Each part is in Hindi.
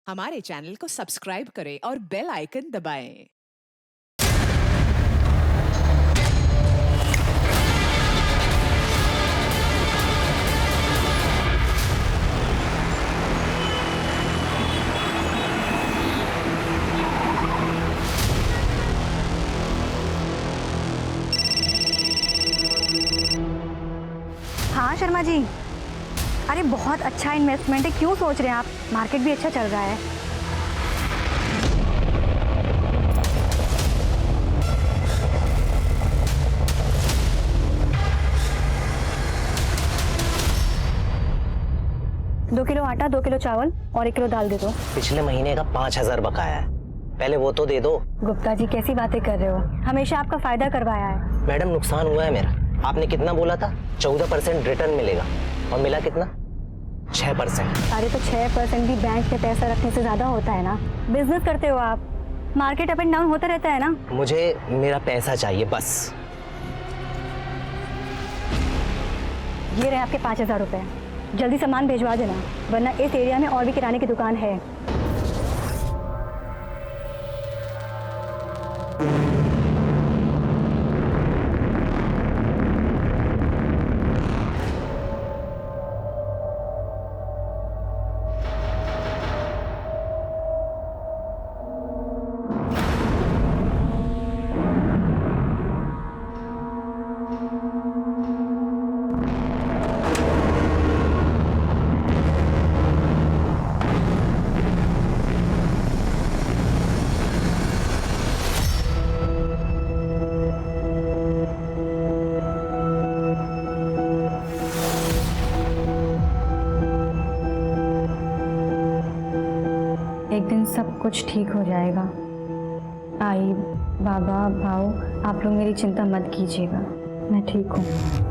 हमारे चैनल को सब्सक्राइब करें और बेल आइकन दबाएं। हाँ शर्मा जी, अरे बहुत अच्छा इन्वेस्टमेंट है, क्यों सोच रहे हैं आप? मार्केट भी अच्छा चल रहा है। दो किलो आटा, 2 किलो चावल और 1 किलो दाल दे दो। पिछले महीने का 5,000 बकाया है, पहले वो तो दे दो। गुप्ता जी कैसी बातें कर रहे हो? हमेशा आपका फायदा करवाया है। मैडम नुकसान हुआ है मेरा। आपने कितना बोला था? 14% रिटर्न मिलेगा और मिला कितना? 6%। अरे तो 6% भी बैंक में पैसा रखने से ज्यादा होता है ना। बिजनेस करते हो आप, मार्केट अप एंड डाउन होता रहता है ना। मुझे मेरा पैसा चाहिए बस। ये रहे आपके 5,000 रुपए, जल्दी सामान भिजवा देना, वरना इस एरिया में और भी किराने की दुकान है। एक दिन सब कुछ ठीक हो जाएगा। आई, बाबा, भाऊ, आप लोग मेरी चिंता मत कीजिएगा, मैं ठीक हूँ।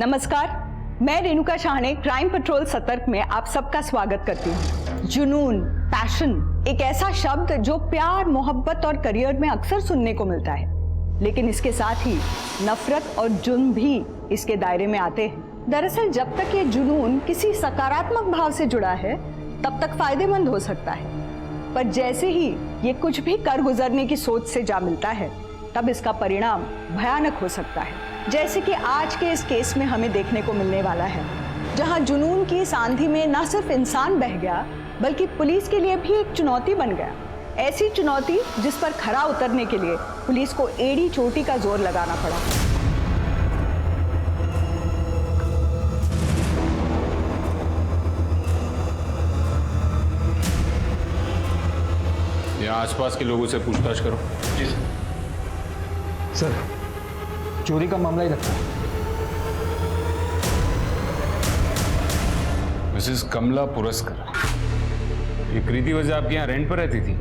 नमस्कार, मैं रेणुका शाहने क्राइम पेट्रोल सतर्क में आप सबका स्वागत करती हूँ। जुनून, पैशन एक ऐसा शब्द जो प्यार, मोहब्बत और करियर में अक्सर सुनने को मिलता है, लेकिन इसके साथ ही नफरत और जुर्म भी इसके दायरे में आते हैं। दरअसल जब तक ये जुनून किसी सकारात्मक भाव से जुड़ा है तब तक फायदेमंद हो सकता है, पर जैसे ही ये कुछ भी कर गुजरने की सोच से जा मिलता है तब इसका परिणाम भयानक हो सकता है, जैसे कि आज के इस केस में हमें देखने को मिलने वाला है, जहां जुनून की इस आंधी में न सिर्फ इंसान बह गया बल्कि पुलिस के लिए भी एक चुनौती बन गया। ऐसी चुनौती जिस पर खरा उतरने के लिए पुलिस को एड़ी चोटी का जोर लगाना पड़ा। यहाँ आसपास के लोगों से पूछताछ करो। जी सर, चोरी का मामला ही लगता है। मिसेस कमला पुरस्कर, ये कृति वजह आपके यहाँ रेंट पर रहती थी?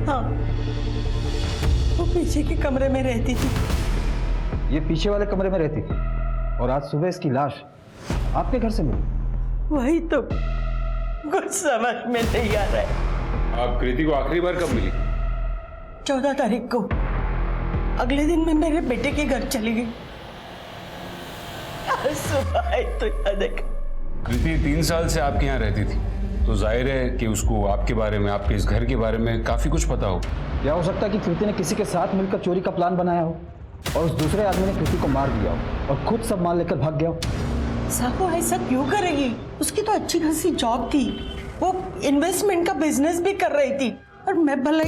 हाँ, वो पीछे के कमरे में रहती थी। ये पीछे वाले कमरे में रहती थी और आज सुबह इसकी लाश आपके घर से मिली। वही तो कुछ समझ में नहीं आ रहा है। आप कृति को आखिरी बार कब मिली? 14 तारीख को, अगले दिन मैं मेरे बेटे के घर चली गई। आज सुबह आई तो देख। कृति 3 साल से आपके यहाँ रहती थी, तो जाहिर है कि उसको आपके बारे में, आपके इस घर के बारे में काफी कुछ पता हो। या हो सकता है कि कृति ने किसी के साथ मिलकर चोरी का प्लान बनाया हो और उस दूसरे आदमी ने कृति को मार दिया हो और खुद सब माल लेकर भाग गया हो। साहब वो ऐसा क्यों करेगी? उसकी तो अच्छी खासी जॉब थी, वो इन्वेस्टमेंट का बिजनेस भी कर रही थी, और मैं भला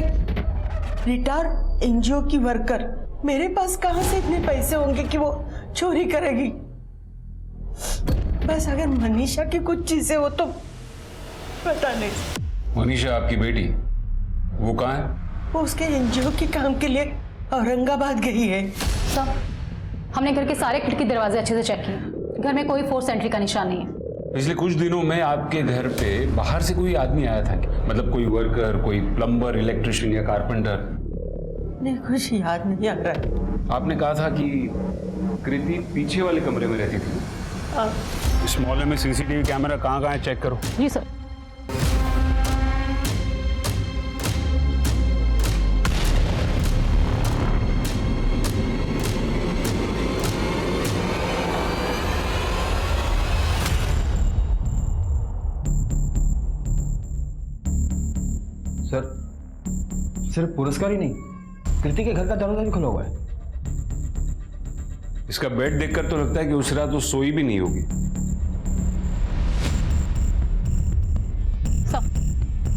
रिटायर्ड एनजीओ की वर्कर, मेरे पास कहां से इतने पैसे होंगे कि वो चोरी करेगी? बस अगर मनीषा की कुछ चीजें हो तो पता नहीं। मनीषा आपकी बेटी, वो कहाँ है? वो उसके एनजीओ के काम के लिए औरंगाबाद गई है। सर, हमने घर के सारे खिड़की दरवाजे अच्छे से चेक किए, घर में कोई फोर्स एंट्री का निशान नहीं है। पिछले कुछ दिनों में आपके घर पे बाहर से कोई आदमी आया था क्या? मतलब कोई वर्कर, कोई प्लम्बर, इलेक्ट्रिशियन या कारपेंटर? नहीं, कुछ याद नहीं आ रहा है। आपने कहा था कि कृति पीछे वाले कमरे में रहती थी। इस मोहल्ले में सीसीटीवी कैमरा कहाँ कहाँ है चेक करो। जी सर। सर, सिर्फ पुरस्कार ही नहीं, कृति के घर का दरवाजा भी खुला हुआ है। इसका बेड देखकर तो लगता है कि उस रात वो सोई भी नहीं होगी।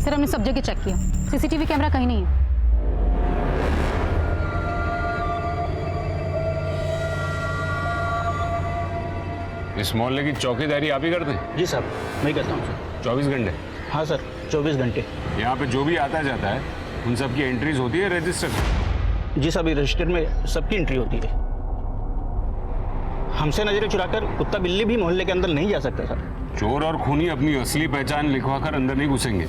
सर हमने सब जगह चेक किया, सीसीटीवी कैमरा कहीं नहीं है। इस मोहल्ले की चौकीदारी आप ही करते हैं? जी साहब, मैं करता हूँ सर। 24 घंटे? हाँ सर, 24 घंटे। यहाँ पे जो भी आता जाता है उन सबकी एंट्रीज होती है रजिस्टर? जी साहब, रजिस्टर में सबकी एंट्री होती है। हमसे नजरें चुराकर कुत्ता बिल्ली भी मोहल्ले के अंदर नहीं जा सकता सर। चोर और खूनी अपनी असली पहचान लिखवाकर अंदर नहीं घुसेंगे।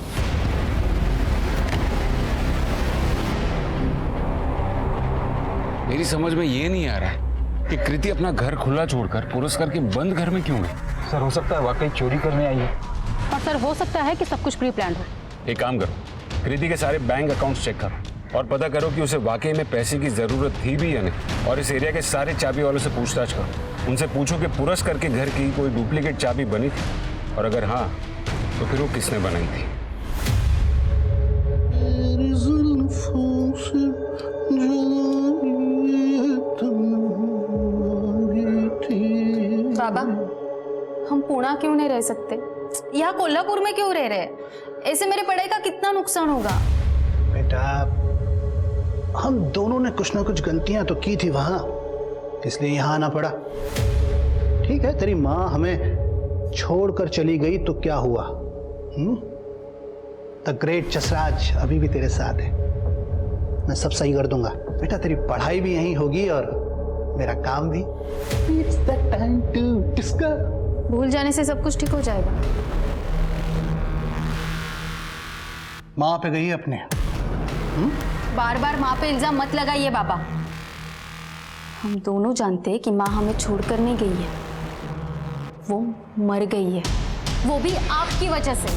मेरी समझ में ये नहीं आ रहा है कि कृति अपना घर खुला छोड़कर पुरस्कार के बंद घर में क्यों गई? सर, हो सकता है वाकई चोरी करने आई है। और सर हो सकता है कि सब कुछ प्री प्लान हो। एक काम करो, कृति के सारे बैंक अकाउंट्स चेक करो और पता करो कि उसे वाकई में पैसे की जरूरत थी भी या नहीं। और इस एरिया के सारे चाबी वालों से पूछताछ करो। उनसे पूछो कि पुरस्कार के घर की कोई डुप्लीकेट चाबी बनी थी, और अगर हाँ तो फिर वो किसने बनाई थी। बाबा, हम पुणे क्यों नहीं रह सकते? यहाँ कोल्हापुर में क्यों रह रहे हैं? ऐसे मेरे पढ़ाई का कितना नुकसान होगा? बेटा, हम दोनों ने कुछ ना कुछ गलतियां तो की थी वहां, इसलिए यहां आना पड़ा। ठीक है, तेरी माँ हमें छोड़कर चली गई तो क्या हुआ? द ग्रेट जसराज अभी भी तेरे साथ है। मैं सब सही कर दूंगा बेटा। तेरी पढ़ाई भी यहीं होगी और मेरा काम भी। It's the time to discuss. भूल जाने से सब कुछ ठीक हो जाएगा। माँ पे गई अपने। बार बार माँ पे इल्जाम मत लगाइए बाबा। हम दोनों जानते हैं कि माँ हमें छोड़कर नहीं गई है, वो मर गई है, वो भी आपकी वजह से।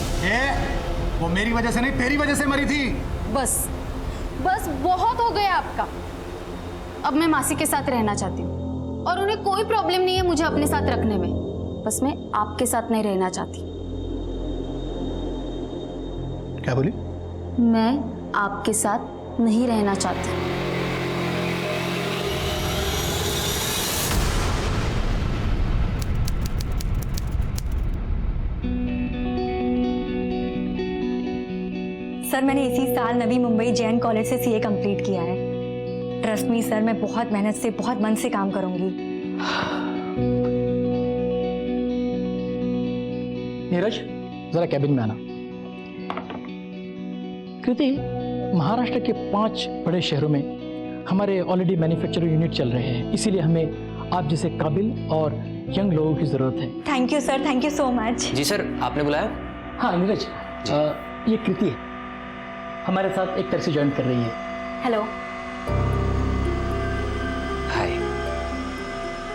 वो मेरी वजह से नहीं, तेरी वजह से मरी थी। बस बस बहुत हो गया आपका। अब मैं मासी के साथ रहना चाहती हूँ और उन्हें कोई प्रॉब्लम नहीं है मुझे अपने साथ रखने में। बस मैं आपके साथ नहीं रहना चाहती। क्या बोली? मैं आपके साथ नहीं रहना चाहती। सर, मैंने इसी साल नवी मुंबई जैन कॉलेज से सीए कंप्लीट किया है। ट्रस्ट मी सर, मैं बहुत मेहनत से, बहुत मन से काम करूंगी। नीरज, जरा कैबिन में आना। कृति, महाराष्ट्र के 5 बड़े शहरों में हमारे ऑलरेडी मैन्युफैक्चरिंग यूनिट चल रहे हैं, इसीलिए हमें आप जैसे काबिल और यंग लोगों की जरूरत है। Thank you sir, thank you so much. जी सर, आपने बुलाया? हाँ नीरज, ये कृति है, हमारे साथ एक तरह से ज्वाइन कर रही है। हेलो। हाय।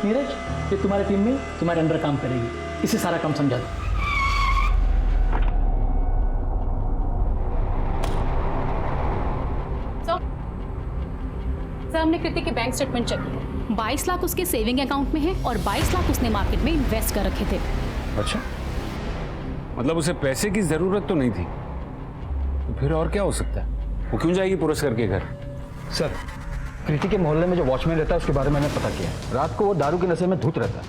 नीरज, ये तुम्हारे टीम में तुम्हारे अंडर काम करेगी, इसे सारा काम समझा दो। सर हमने कृति के बैंक स्टेटमेंट चेक किया। 22 लाख उसके सेविंग अकाउंट में है और 22 लाख उसने मार्केट में इन्वेस्ट कर रखे थे। अच्छा, मतलब उसे पैसे की जरूरत तो नहीं थी, तो फिर और क्या हो सकता है? वो क्यों जाएगी पुरस्कार के घर? सर, कृति के मोहल्ले में जो वॉचमैन रहता है उसके बारे में मैंने पता किया। रात को वो दारू के नशे में धुत रहता है।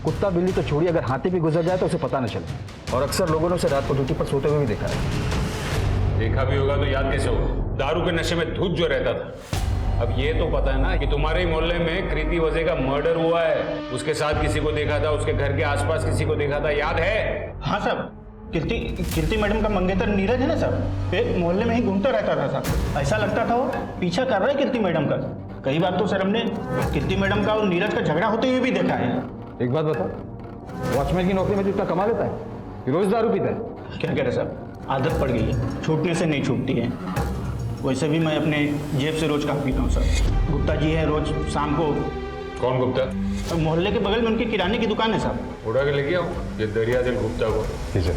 कुत्ता बिल्ली तो छोड़िए, अगर हाथी भी गुजर जाए तो उसे पता न चले। और अक्सर लोगों ने उसे रात को ड्यूटी पर सोते हुए भी देखा है। देखा भी होगा तो याद कैसे होगा? दारू के नशे में धुत जो रहता था। अब ये तो पता है ना कि तुम्हारे ही मोहल्ले में कृति वजे का मर्डर हुआ है। उसके साथ किसी को देखा था, उसके घर के आसपास किसी को देखा था, याद है? हाँ साहब, कीर्ति मैडम का मंगेतर नीरज है ना साहब, एक मोहल्ले में ही घूमता रहता था साहब। ऐसा लगता था वो पीछा कर रहा है कीर्ति मैडम का। कई बार तो सर हमने कीर्ति मैडम का और नीरज का झगड़ा होते हुए भी देखा है। एक बात बता, वॉचमैन की नौकरी में तो इतना कमा लेता है? रोज दारू पीता है? क्या कह रहे साहब, आदत पड़ गई है, छूटने से नहीं छूटती है। वैसे भी मैं अपने जेब से रोज काम पीता हूँ सर। गुप्ता जी है, रोज शाम को। कौन गुप्ता? मोहल्ले के बगल में उनकी किराने की दुकान है साहब। उड़ा के लेके आओ ये दरिया दिल गुप्ता को। जी सर।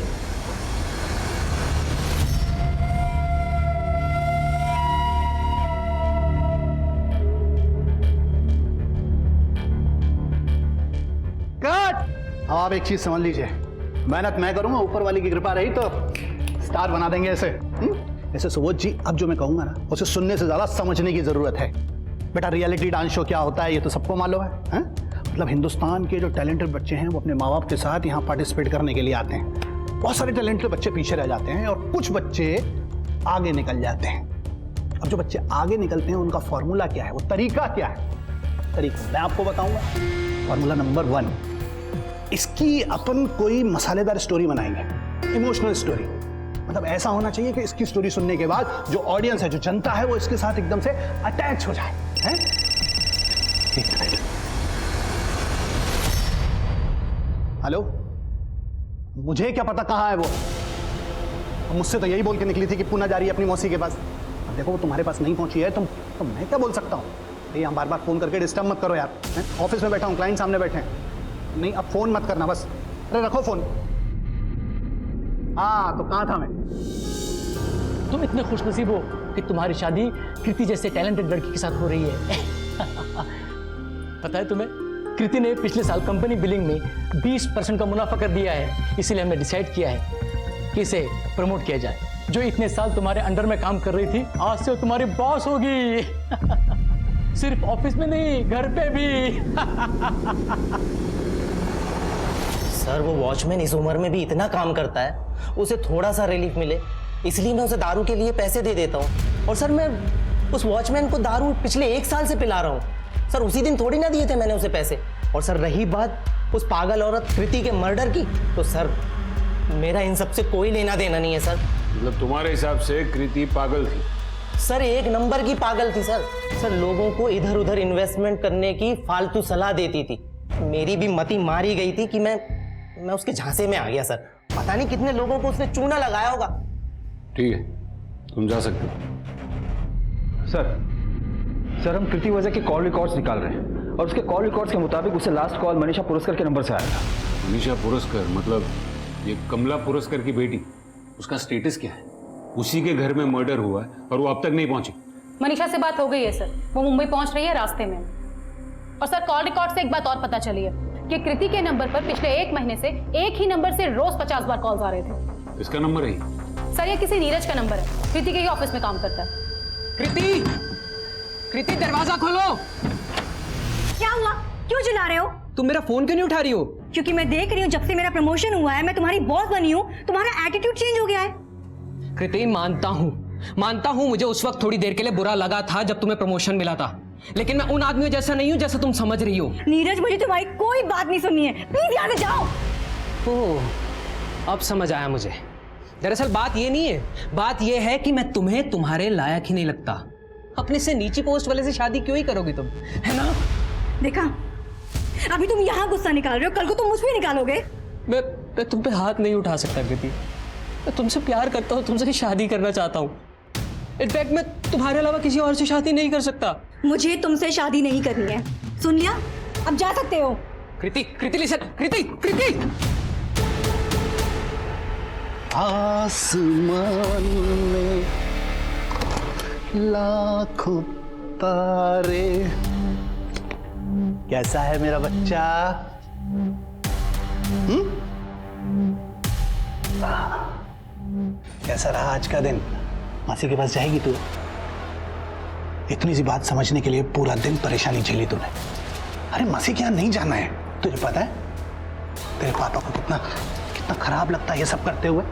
कट। अब आप एक चीज समझ लीजिए, मेहनत मैं करूंगा, ऊपर वाली की कृपा रही तो स्टार बना देंगे ऐसे। ऐसे सुबोध जी, अब जो मैं कहूंगा ना उसे सुनने से ज्यादा समझने की जरूरत है। बेटा रियलिटी डांस शो क्या होता है ये तो सबको मालूम है? मतलब हिंदुस्तान के जो टैलेंटेड बच्चे हैं वो अपने माँ बाप के साथ यहाँ पार्टिसिपेट करने के लिए आते हैं। बहुत सारे टैलेंटेड बच्चे पीछे रह जाते हैं और कुछ बच्चे आगे निकल जाते हैं। अब जो बच्चे आगे निकलते हैं उनका फॉर्मूला क्या है, वो तरीका क्या है? तरीका मैं आपको बताऊंगा। फॉर्मूला नंबर 1, इसकी अपन कोई मसालेदार स्टोरी बनाएंगे, इमोशनल स्टोरी। मतलब ऐसा होना चाहिए कि इसकी स्टोरी सुनने के बाद जो ऑडियंस है, जो जनता है, वो इसके साथ एकदम से अटैच हो जाए। हैं? हेलो, मुझे क्या पता कहाँ है वो? मुझसे तो यही बोल के निकली थी कि पुणे जा रही है अपनी मौसी के पास। अब देखो वो तुम्हारे पास नहीं पहुंची है, तो मैं क्या बोल सकता हूँ? यहाँ बार बार फोन करके डिस्टर्ब मत करो यार। ऑफिस में बैठा हूँ, क्लाइंट सामने बैठे हैं। नहीं अब फोन मत करना बस। अरे रखो फोन। हाँ तो कहाँ था मैं? तुम इतने खुशनसीब हो कि तुम्हारी शादी कृति जैसे टैलेंटेड लड़की के साथ हो रही है। पता है तुम्हें, कृति ने पिछले साल कंपनी बिलिंग में 20% का मुनाफा कर दिया है। इसीलिए हमने डिसाइड किया है कि इसे प्रमोट किया जाए। जो इतने साल तुम्हारे अंडर में काम कर रही थी, आज से तुम्हारी बॉस होगी। सिर्फ ऑफिस में नहीं, घर पे भी। सर वो वॉचमैन इस उम्र में भी इतना काम करता है, उसे थोड़ा सा रिलीफ मिले इसलिए मैं उसे दारू के लिए पैसे दे देता हूँ। और सर मैं उस वॉचमैन को दारू पिछले 1 साल से पिला रहा हूँ। सर उसी दिन थोड़ी ना दिए थे मैंने उसे पैसे। और सर रही बात उस पागल औरत कृति के मर्डर की, तो सर मेरा इन सब से कोई लेना देना नहीं है सर। मतलब तुम्हारे हिसाब से कृति पागल थी? सर 1 नंबर की पागल थी सर। सर लोगों को इधर उधर इन्वेस्टमेंट करने की फालतू सलाह देती थी। मेरी भी मति मारी गई थी कि मैं उसके झांसे में आ गया सर। पता नहीं कितने लोगों को उसने चूना लगाया होगा। ठीक है, तुम जा सकते हो। सर हम कृति वजह के कॉल रिकॉर्ड्स निकाल रहे हैं और उसके कॉल रिकॉर्ड्स के मुताबिक उसे लास्ट कॉल मनीषा पुरस्कर के नंबर से आया था। मनीषा पुरस्कर मतलब ये कमला पुरस्कर की बेटी, उसका स्टेटस क्या है? उसी के घर में मर्डर हुआ है और वो अब तक नहीं पहुंची। मनीषा से बात हो गई है सर, वो मुंबई पहुंच रही है रास्ते में। और सर कॉल रिकॉर्ड से एक बात और पता चली है कि कृति के नंबर पर पिछले 1 महीने से एक ही नंबर से रोज 50 बार कॉल्स आ रहे थे। इसका नंबर है सर ये किसी नीरज का नंबर है, कृति के ही ऑफिस में काम करता है। कृति दरवाजा खोलो। क्या हुआ? क्यों चिल्ला रहे हो? तुम मेरा फोन क्यों नहीं उठा रही हो? क्योंकि मैं देख रही हूँ जब से मेरा प्रमोशन हुआ है, मैं तुम्हारी बॉस बनी हूँ, तुम्हारा एटीट्यूड चेंज हो गया है। कृति मानता हूँ मुझे उस वक्त थोड़ी देर के लिए बुरा लगा था जब तुम्हें प्रमोशन मिला था, लेकिन मैं उन आदमियों जैसा नहीं हूँ जैसा तुम समझ रही हो। नीरज मुझे तुम्हारी कोई बात नहीं सुननी है, प्लीज यहाँ से जाओ। ओह अब समझ आया मुझे। दरअसल बात ये नहीं है, बात ये है कि मैं तुम्हें तुम्हारे लायक ही नहीं लगता। अपने से नीची पोस्ट वाले से शादी क्यों ही करोगी तुम, है ना? देखा, अभी तुम यहाँ गुस्सा निकाल रहे हो, कल को तुम मुझ पे निकालोगे। मैं तुम पे हाथ नहीं उठा सकता कृति। मैं तुमसे प्यार करता हूँ, तुमसे शादी करना चाहता हूँ। इनफैक्ट मैं तुम्हारे अलावा किसी और से शादी नहीं कर सकता। मुझे तुमसे शादी नहीं करनी है, सुन लिया? अब जा सकते हो। कृति लिसन, कृति आसमान में लाखों तारे, कैसा है मेरा बच्चा? कैसा रहा आज का दिन? मासी के पास जाएगी तू? इतनी सी बात समझने के लिए पूरा दिन परेशानी झेली तूने। अरे मासी के यहाँ नहीं जाना है, तुझे पता है तेरे पापा को कितना खराब लगता है ये सब करते हुए।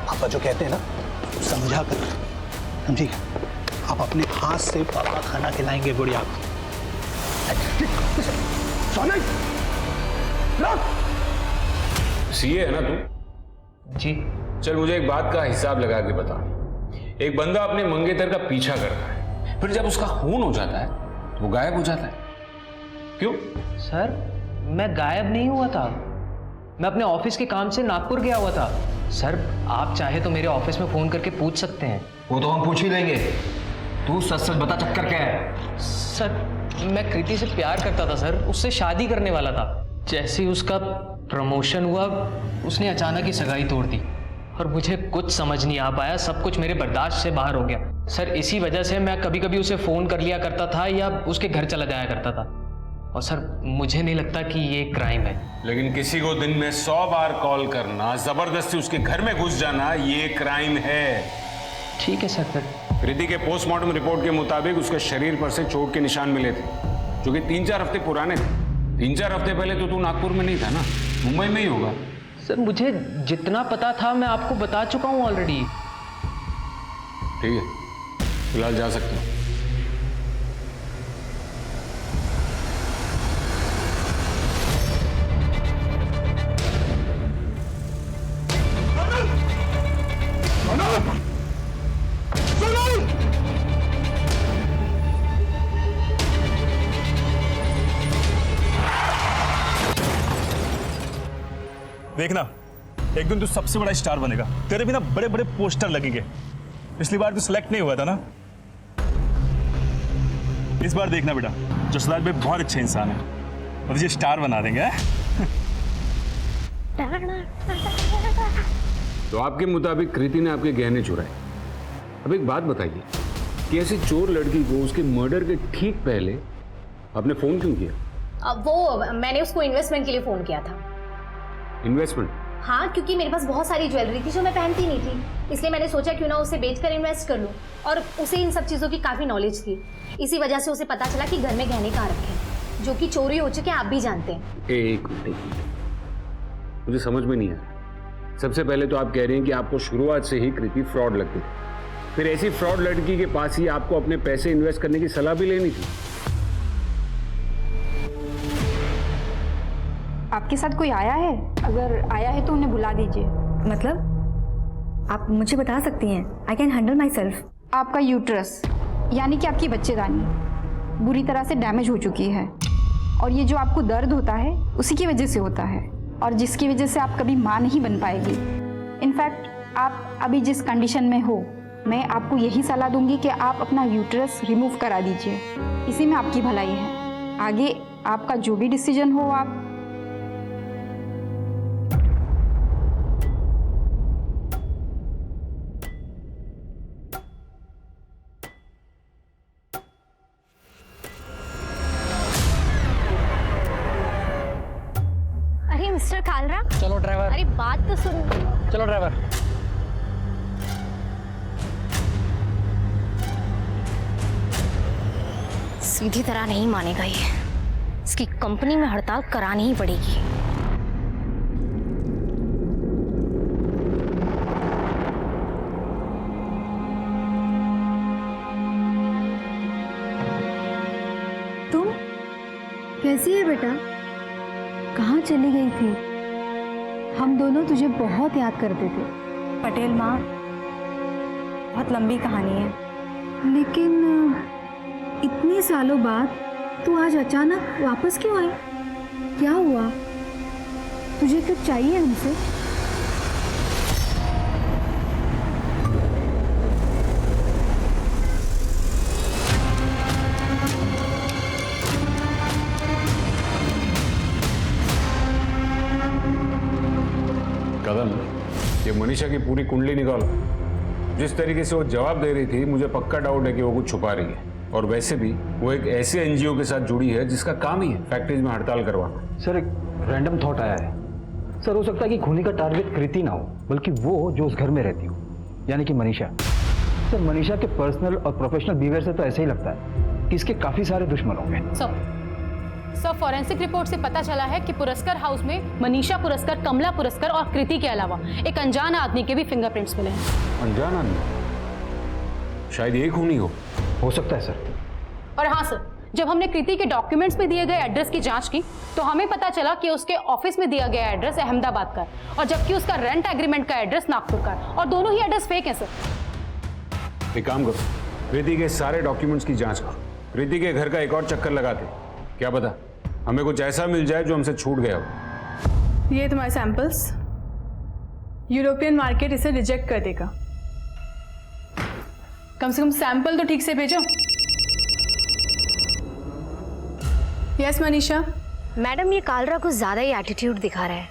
पापा जो कहते हैं ना समझा कर, समझी? आप अपने हाथ से पापा खाना खिलाएंगे गुड़िया को। सीए है ना तू? जी। चल मुझे एक बात का हिसाब लगा के बता। एक बंदा अपने मंगेतर का पीछा करता है, फिर जब उसका खून हो जाता है तो वो गायब हो जाता है। क्यों? सर मैं गायब नहीं हुआ था, मैं अपने ऑफिस के काम से नागपुर गया हुआ था। सर आप चाहे तो मेरे ऑफिस में फ़ोन करके पूछ सकते हैं। वो तो हम पूछ ही लेंगे। तू सच सच बता, चक्कर क्या है? सर मैं कृति से प्यार करता था सर, उससे शादी करने वाला था। जैसे ही उसका प्रमोशन हुआ उसने अचानक ही सगाई तोड़ दी और मुझे कुछ समझ नहीं आ पाया, सब कुछ मेरे बर्दाश्त से बाहर हो गया। सर इसी वजह से मैं कभी कभी उसे फ़ोन कर लिया करता था या उसके घर चला जाया करता था। और सर मुझे नहीं लगता कि ये क्राइम है। लेकिन किसी को दिन में 100 बार कॉल करना, जबरदस्ती उसके घर में घुस जाना, ये क्राइम है। ठीक है सर। फिर कृति के पोस्टमार्टम रिपोर्ट के मुताबिक उसके शरीर पर से चोट के निशान मिले थे, जो कि 3-4 हफ्ते पुराने थे। 3-4 हफ्ते पहले तो तू नागपुर में नहीं था ना, मुंबई में ही होगा। सर मुझे जितना पता था मैं आपको बता चुका हूँ ऑलरेडी। ठीक है, फिलहाल जा सकते हो। देखना एक दिन तू सबसे बड़ा स्टार बनेगा, तेरे भी ना बड़े बड़े पोस्टर लगेंगे। पिछली बार तू सिलेक्ट नहीं हुआ था ना, इस बार देखना बेटा, जसलाल भाई बहुत अच्छे इंसान है और तुझे स्टार बना देंगे। तो आपके मुताबिक कृति ने आपके गहने चुराए। अब एक बात बताइए कि ऐसी चोर लड़की को उसके मर्डर के ठीक पहले आपने फोन क्यों किया? वो मैंने उसको इन्वेस्टमेंट के लिए फोन किया था। इन्वेस्टमेंट? हाँ, क्योंकि मेरे पास बहुत सारी ज्वेलरी थी जो मैं पहनती नहीं थी, इसलिए मैंने सोचा क्यों ना उसे बेचकर इन्वेस्ट कर लूं। और उसे इन सब चीज़ों की काफ़ी नॉलेज थी, इसी वजह से उसे पता चला कि घर में गहने कहाँ रखे हैं, जो कि चोरी हो चुके हैं, आप भी जानते हैं। एक मिनट, मुझे समझ में नहीं आया। सबसे पहले तो आप कह रहे हैं कि आपको शुरुआत से ही कृति फ्रॉड लगती थी, फिर ऐसी फ्रॉड लड़की के पास ही आपको अपने पैसे इन्वेस्ट करने की सलाह भी लेनी थी। आपके साथ कोई आया है? अगर आया है तो उन्हें बुला दीजिए। मतलब आप मुझे बता सकती हैं? I can handle my self. आपका यूट्रस यानी कि आपकी बच्चेदानी बुरी तरह से डैमेज हो चुकी है, और ये जो आपको दर्द होता है उसी की वजह से होता है, और जिसकी वजह से आप कभी माँ नहीं बन पाएगी। इनफैक्ट आप अभी जिस कंडीशन में हो, मैं आपको यही सलाह दूंगी कि आप अपना यूट्रस रिमूव करा दीजिए, इसी में आपकी भलाई है। आगे आपका जो भी डिसीजन हो आप। मिस्टर कालरा, चलो ड्राइवर। अरे बात तो सुन। चलो ड्राइवर। सीधी तरह नहीं मानेगा ये, इसकी कंपनी में हड़ताल करानी ही पड़ेगी। तुम कैसी है बेटा? कहाँ चली गई थी? हम दोनों तुझे बहुत याद करते थे। पटेल माँ, बहुत लंबी कहानी है, लेकिन इतने सालों बाद तू आज अचानक वापस क्यों आई? क्या हुआ? तुझे कुछ चाहिए हमसे? कदम, ये मनीषा की पूरी कुंडली निकालो। जिस तरीके से वो जवाब दे रही थी, मुझे पक्का डाउट है कि वो कुछ छुपा रही है। और वैसे भी वो एक ऐसे एनजीओ के साथ जुड़ी है जिसका काम ही है फैक्ट्रीज में हड़ताल करवाना। सर एक रैंडम थॉट आया है। सर हो सकता है कि खूनी का टारगेट कृति ना हो, बल्कि वो जो उस घर में रहती हो, यानी कि मनीषा। सर मनीषा के पर्सनल और प्रोफेशनल बिहेवियर से तो ऐसे ही लगता है कि इसके काफी सारे दुश्मन होंगे। सर फॉरेंसिक रिपोर्ट से पता चला है कि पुरस्कार हाउस में मनीषा पुरस्कार, कमला पुरस्कार और कृति के अलावा एक अनजान आदमी के भी फिंगरप्रिंट्स मिले हैं। अनजान आदमी? शायद ये खूनी हो सकता है सर। और हाँ सर, जब हमने कृति के डॉक्यूमेंट्स में दिए गए एड्रेस की जांच की तो हमें पता चला कि उसके ऑफिस में दिया गया एड्रेस अहमदाबाद का है, और जबकि उसका रेंट एग्रीमेंट का एड्रेस नागपुर का है, और दोनों ही एड्रेस फेक है सर। एक काम करो, कृति के सारे डॉक्यूमेंट्स की जांच करो, कृति के घर का एक और चक्कर लगाते, क्या पता हमें कुछ ऐसा मिल जाए जो हमसे छूट गया हो। ये तुम्हारे सैंपल्स। यूरोपियन मार्केट इसे रिजेक्ट कर देगा। कम से कम सैंपल तो ठीक से भेजो। यस मनीषा। मैडम ये कालरा कुछ ज़्यादा ही एटीट्यूड दिखा रहा है।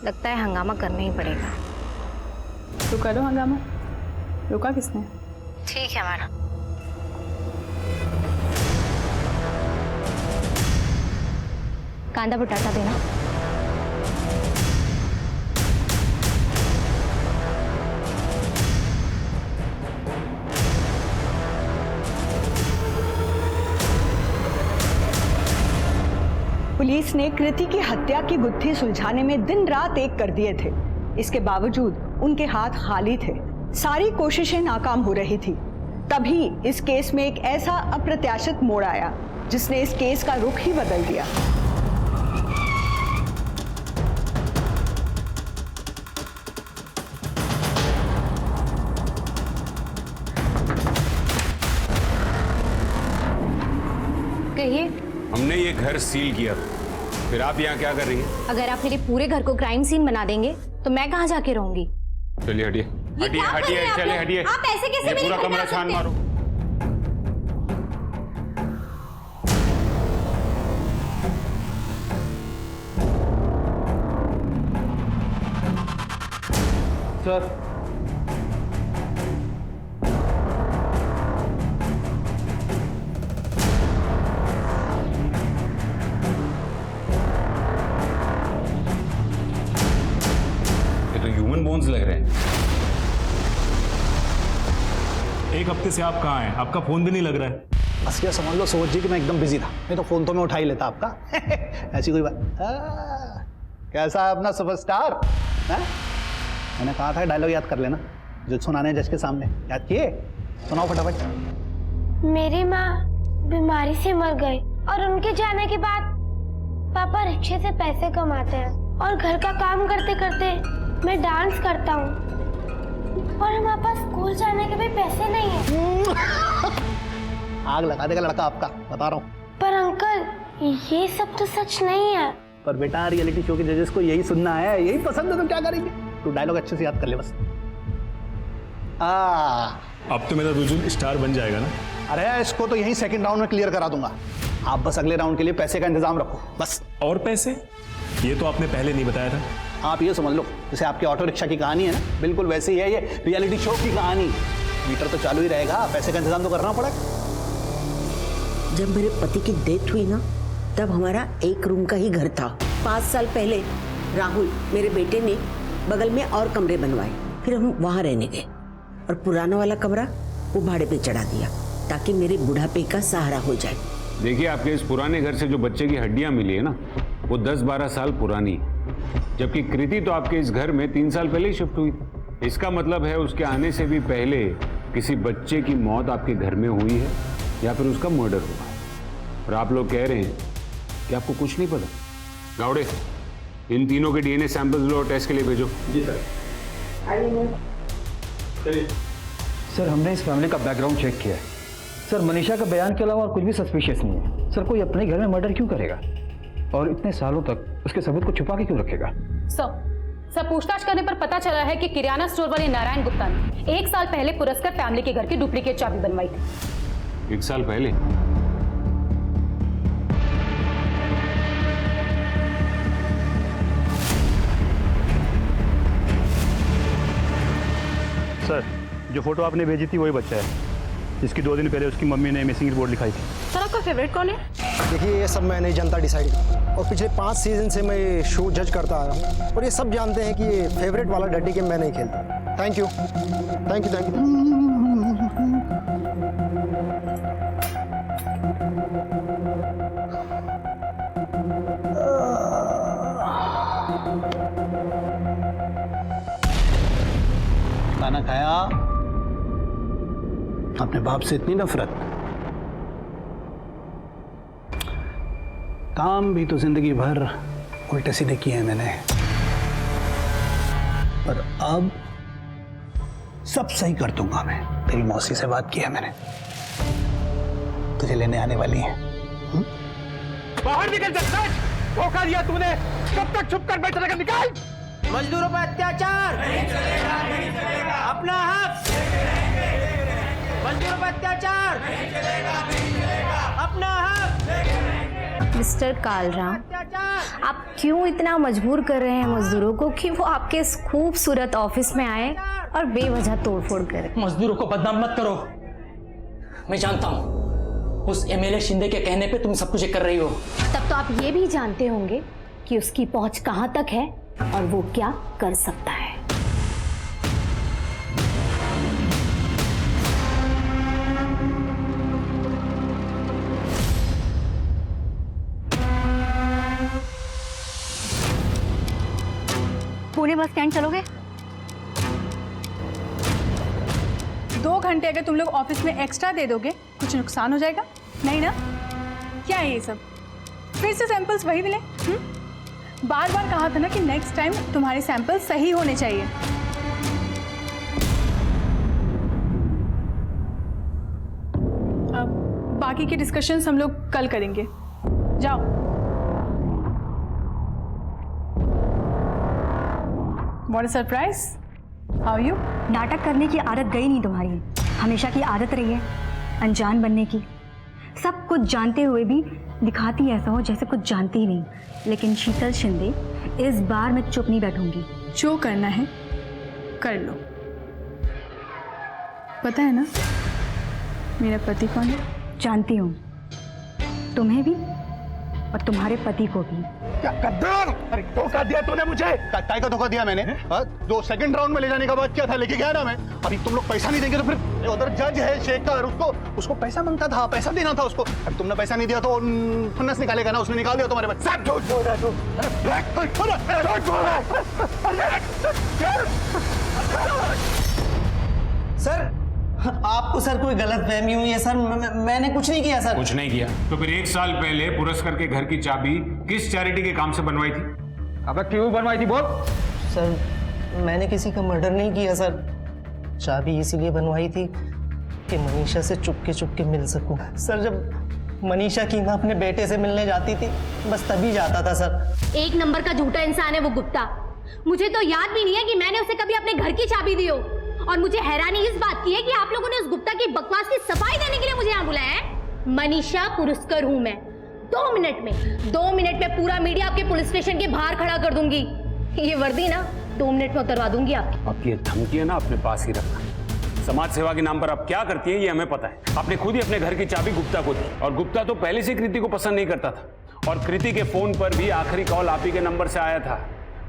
लगता है हंगामा करना ही पड़ेगा। तो करो हंगामा। रोका किसने? ठीक है मैडम। कांदा बटाटा देना। पुलिस ने कृति की हत्या की गुत्थी सुलझाने में दिन रात एक कर दिए थे। इसके बावजूद उनके हाथ खाली थे। सारी कोशिशें नाकाम हो रही थी। तभी इस केस में एक ऐसा अप्रत्याशित मोड़ आया जिसने इस केस का रुख ही बदल दिया। कहिए। हमने ये घर सील किया, फिर आप यहाँ क्या कर रही हैं? अगर आप मेरे पूरे घर को क्राइम सीन बना देंगे तो मैं कहाँ जाके रहूंगी? चलिए हटिए हटिए हटिए, चलिए हटिए। आप ऐसे कैसे ये मेरे पूरा घर में कमरा आ छान सकते हैं? मारो। सर ये तो ह्यूमन बोन्स लग रहे हैं। एक हफ्ते से आप कहाँ हैं? आपका फोन भी नहीं लग रहा है। बस ये समझ लो सोच जी कि मैं एकदम बिजी था, नहीं तो फोन तो मैं उठा ही लेता आपका। ऐसी कोई बात। कैसा है अपना सुपरस्टार? मैंने कहा था डायलॉग याद कर लेना जो सुनाने जज के सामने। याद किए? सुनाओ फटाफट। मेरी माँ बीमारी से मर गई और उनके जाने के बाद पापा रिक्शे से पैसे कमाते हैं और घर का काम करते करते मैं डांस करता हूँ और हमारे पास स्कूल जाने के भी पैसे नहीं है। आग लगा देगा लड़का आपका, बता रहा हूँ। पर अंकल ये सब तो सच नहीं है। पर बेटा रियलिटी शो के जजेस को यही सुनना है, यही पसंद है, तो क्या करेंगे? तू डायलॉग अच्छे से याद कर ले बस। अब तो मेरा रुजुल स्टार बन जाएगा ना? अरे इसको तो यही सेकंड राउंड में क्लियर करा दूंगा। आप बस अगले राउंड के लिए पैसे का इंतजाम रखो बस। और पैसे? ये तो आपने पहले नहीं बताया था। आप ये समझ लो जैसे आपकी ऑटो रिक्शा की कहानी है ना, बिल्कुल वैसी ही है ये रियलिटी शो की कहानी। मीटर तो चालू ही रहेगा, पैसे का इंतजाम तो करना पड़ेगा। जब मेरे पति की डेथ हुई ना, तब हमारा एक रूम का ही घर था। 5 साल पहले राहुल मेरे बेटे ने बगल में और कमरे बनवाए, फिर हम वहाँ रहने गए और पुराना वाला कमरा वो भाड़े पे चढ़ा दिया ताकि मेरे बुढ़ापे का सहारा हो जाए। देखिए आपके इस पुराने घर से जो बच्चे की हड्डियां मिली है ना, वो 10-12 साल पुरानी, जबकि कृति तो आपके इस घर में 3 साल पहले ही शिफ्ट हुई थी। इसका मतलब है उसके आने से भी पहले किसी बच्चे की मौत आपके घर में हुई है या फिर उसका मर्डर हुआ है। और आप लोग कह रहे हैं कि आपको कुछ नहीं पता। गावड़े, इन तीनों के डीएनए सैंपल्स लो, टेस्ट के लिए भेजो। जी सर। सर हमने इस फैमिली का बैकग्राउंड चेक किया है। सर मनीषा का बयान के अलावा और कुछ भी सस्पिशियस नहीं है। सर कोई अपने घर में मर्डर क्यों करेगा और इतने सालों तक उसके सबूत को छुपा के क्यों रखेगा? सर पूछताछ करने पर पता चला है कि किराना स्टोर वाले नारायण गुप्ता ने 1 साल पहले पुरस्कार फैमिली के घर की डुप्लीकेट चाबी बनवाई थी। 1 साल पहले? सर जो फोटो आपने भेजी थी वही बच्चा है जिसकी 2 दिन पहले उसकी मम्मी ने मिसिंग रिपोर्ट लिखाई थी। सर आपका फेवरेट कौन है? देखिए ये सब मैं नहीं जानता डिसाइड, और पिछले 5 सीजन से मैं ये शो जज करता आ रहा हूँ और ये सब जानते हैं कि ये फेवरेट वाला डटी गेम मैं नहीं खेलता। Thank you thank you thank you. खाना खाया? अपने बाप से इतनी नफरत? काम भी तो जिंदगी भर उल्टे सीधे किए हैं मैंने, पर अब सब सही कर दूंगा मैं। तेरी मौसी से बात की है मैंने, तुझे लेने आने वाली है। बाहर निकल जा, धोखा दिया तूने, कब तक छुप कर बैठ रहेगा? निकाल। मजदूरों पर अत्याचार अपना हक, मजदूरों पर अत्याचार अपना हक। मिस्टर कालराम, आप क्यों इतना मजबूर कर रहे हैं मजदूरों को कि वो आपके इस खूबसूरत ऑफिस में आए और बेवजह तोड़फोड़ करें? मजदूरों को बदनाम मत करो। मैं जानता हूं उस एमएलए शिंदे के कहने पे तुम सब कुछ कर रही हो। तब तो आप ये भी जानते होंगे कि उसकी पहुंच कहां तक है और वो क्या कर सकता है। पुणे बस स्टैंड चलोगे? 2 घंटे अगर तुम लोग ऑफिस में एक्स्ट्रा दे दोगे कुछ नुकसान हो जाएगा? नहीं ना? क्या है ये सब? फिर से सैंपल्स वही मिले? बार बार कहा था ना कि नेक्स्ट टाइम तुम्हारे सैंपल सही होने चाहिए। अब बाकी के डिस्कशंस हम लोग कल करेंगे। जाओ। What a surprise! How are you? नाटक करने की आदत गई नहीं तुम्हारी, हमेशा की आदत रही है अनजान बनने की। सब कुछ जानते हुए भी दिखाती ऐसा हो जैसे कुछ जानती ही नहीं। लेकिन शीतल शिंदे, इस बार मैं चुप नहीं बैठूंगी। जो करना है कर लो। पता है ना मेरा पति कौन है? जानती हूँ, तुम्हें भी और तुम्हारे पति को भी। क्या गद्दार! अरे धोखा दिया तूने मुझे। काय का धोखा दिया मैंने? जो सेकंड राउंड में ले जाने का बात किया था, लेके गया ना मैं। अभी तुम लोग पैसा नहीं देंगे तो फिर उधर जज है शेखर, उसको पैसा मांगता था, पैसा देना था उसको। अभी तुमने पैसा नहीं दिया तो फन्नस निकालेगा ना, उसने निकाल दिया तुम्हारे पास। सब झूठ बोल रहा है तू। सर आपको सर कोई गलत फहमी हुई है सर, मैंने कुछ नहीं किया सर। कुछ नहीं किया तो फिर 1 साल पहले पुरस्कार के घर की चाबी किस चैरिटी के काम से बनवाई थी? अब क्यों बनवाई थी बोल? सर मैंने किसी का मर्डर नहीं किया सर, चाबी इसीलिए बनवाई थी कि मनीषा से चुपके मिल सकूं। सर जब मनीषा की मां अपने बेटे से मिलने जाती थी बस तभी जाता था सर। 1 नंबर का झूठा इंसान है वो गुप्ता। मुझे तो याद भी नहीं है कि मैंने उसे कभी अपने घर की चाबी दी हो। और मुझे हैरानी इस बात की है कि आप लोगों ने उस गुप्ता की बकवास की सफाई देने के लिए मुझे यहाँ बुलाया है। मनीषा पुरस्कार हूं मैं। 2 मिनट में पूरा मीडिया आपके पुलिस स्टेशन के बाहर खड़ा कर दूंगी। ये वर्दी ना 2 मिनट में उतरवा दूंगी आपकी। अब ये धमकियां ना अपने पास ही रखना। समाज सेवा के नाम पर आप क्या करती है ये हमें पता है। आपने खुद ही अपने घर की चाबी गुप्ता को दी और गुप्ता तो पहले से कृति को पसंद नहीं करता था। और कृति के फोन पर भी आखिरी कॉल आप ही के नंबर से आया था।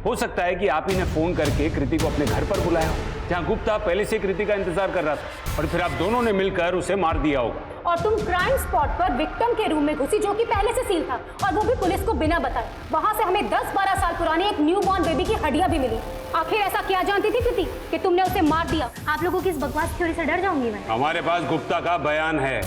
हो सकता है कि आप ही ने फोन करके कृति को अपने घर पर बुलाया हो, जहां गुप्ता पहले से कृति का इंतजार कर रहा था और फिर आप दोनों ने मिलकर उसे मार दिया होगा। और तुम क्राइम स्पॉट पर विक्टिम के रूम में घुसी जो कि पहले से सील था, और वो भी पुलिस को बिना बताए। वहां से हमें 10-12 साल पुरानी एक न्यू बॉर्न बेबी की हड्डियां भी मिली। आखिर ऐसा क्या जानती थी कृति कि तुमने उसे मार दिया? आप लोगों की इस बकवास थ्योरी से डर जाऊंगी मैं। हमारे पास गुप्ता का बयान है